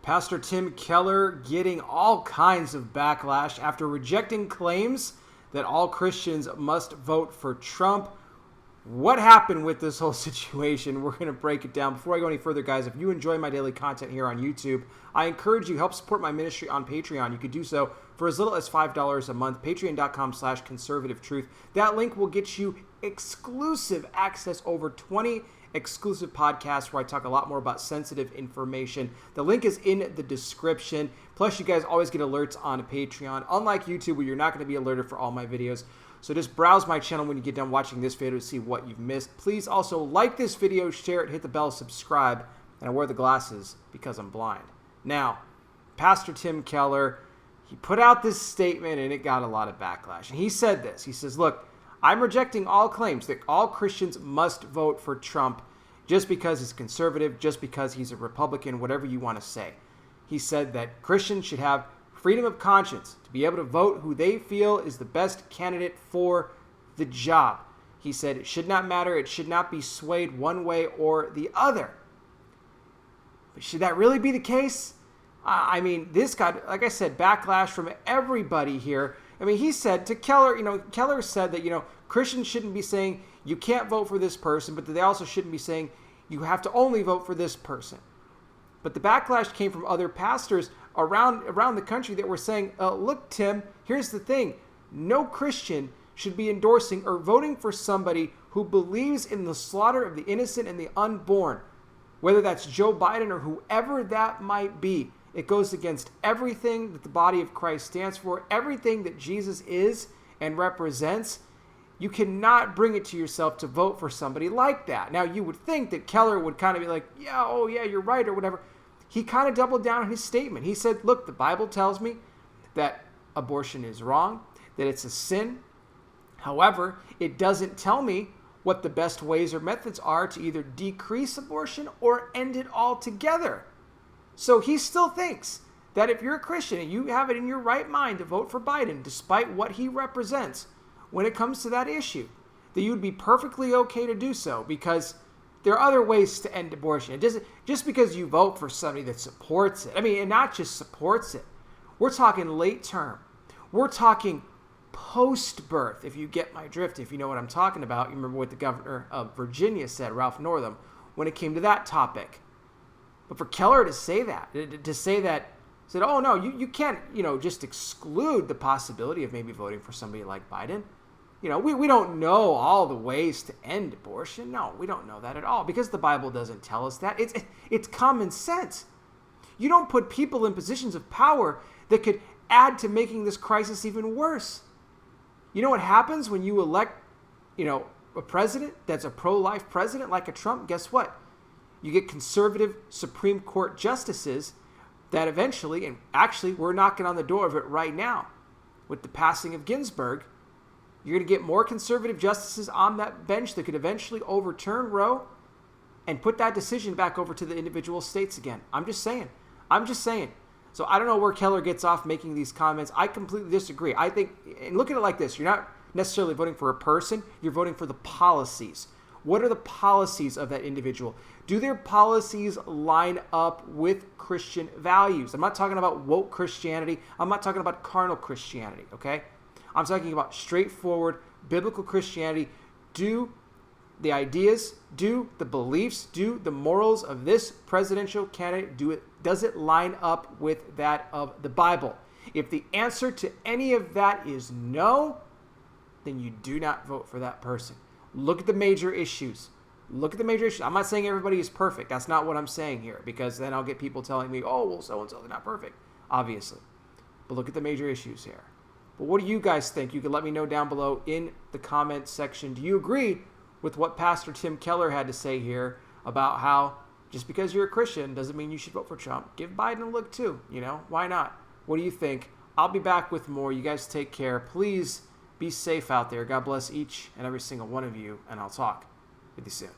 Pastor Tim Keller getting all kinds of backlash after rejecting claims that all Christians must vote for Trump. What happened with this whole situation? We're going to break it down. Before I go any further, guys, if you enjoy my daily content here on YouTube, I encourage you to help support my ministry on Patreon. You could do so for as little as $5 a month, patreon.com/conservativetruth. That link will get you exclusive access over 20 exclusive podcasts where I talk a lot more about sensitive information. The link is in the description. Plus, you guys always get alerts on Patreon, unlike YouTube where you're not going to be alerted for all my videos. So just browse my channel when you get done watching this video to see what you've missed. Please also like this video, share it, hit the bell, subscribe, and I wear the glasses because I'm blind. Now, Pastor Tim Keller, he put out this statement and it got a lot of backlash. And he said this. He says, look, I'm rejecting all claims that all Christians must vote for Trump just because he's conservative, just because he's a Republican, whatever you want to say. He said that Christians should have freedom of conscience to be able to vote who they feel is the best candidate for the job. He said it should not matter. It should not be swayed one way or the other. But should that really be the case? I mean, this got, like I said, backlash from everybody here. I mean, he said to Keller, Keller said that, Christians shouldn't be saying you can't vote for this person, but they also shouldn't be saying you have to only vote for this person. But the backlash came from other pastors around the country that were saying, look, Tim, here's the thing. No Christian should be endorsing or voting for somebody who believes in the slaughter of the innocent and the unborn, whether that's Joe Biden or whoever that might be. It goes against everything that the body of Christ stands for, everything that Jesus is and represents. You cannot bring it to yourself to vote for somebody like that. Now, you would think that Keller would kind of be like, yeah, you're right, or whatever. He kind of doubled down on his statement. He said, look, the Bible tells me that abortion is wrong, that it's a sin. However, it doesn't tell me what the best ways or methods are to either decrease abortion or end it altogether. So he still thinks that if you're a Christian and you have it in your right mind to vote for Biden, despite what he represents when it comes to that issue, that you would be perfectly okay to do so because there are other ways to end abortion. It doesn't, just because you vote for somebody that supports it, and not just supports it. We're talking late term. We're talking post-birth, if you get my drift, if you know what I'm talking about. You remember what the governor of Virginia said, Ralph Northam, when it came to that topic. But for Keller to say that, said, oh no, you can't, just exclude the possibility of maybe voting for somebody like Biden. We don't know all the ways to end abortion. No, we don't know that at all because the Bible doesn't tell us that. It's common sense. You don't put people in positions of power that could add to making this crisis even worse. You know what happens when you elect, a president that's a pro-life president like a Trump? Guess what? You get conservative Supreme Court justices that eventually, and actually we're knocking on the door of it right now with the passing of Ginsburg, you're going to get more conservative justices on that bench that could eventually overturn Roe and put that decision back over to the individual states again. I'm just saying. So I don't know where Keller gets off making these comments. I completely disagree. I think, and look at it like this, you're not necessarily voting for a person, you're voting for the policies. What are the policies of that individual? Do their policies line up with Christian values? I'm not talking about woke Christianity. I'm not talking about carnal Christianity, okay? I'm talking about straightforward biblical Christianity. Do the ideas, do the beliefs, do the morals of this presidential candidate, does it line up with that of the Bible? If the answer to any of that is no, then you do not vote for that person. Look at the major issues. I'm not saying everybody is perfect. That's not what I'm saying here, because then I'll get people telling me, oh, well, so-and-so, they're not perfect, obviously. But look at the major issues here. But what do you guys think? You can let me know down below in the comments section. Do you agree with what Pastor Tim Keller had to say here about how just because you're a Christian doesn't mean you should vote for Trump? Give Biden a look too, why not? What do you think? I'll be back with more. You guys take care. Please be safe out there. God bless each and every single one of you, and I'll talk with you soon.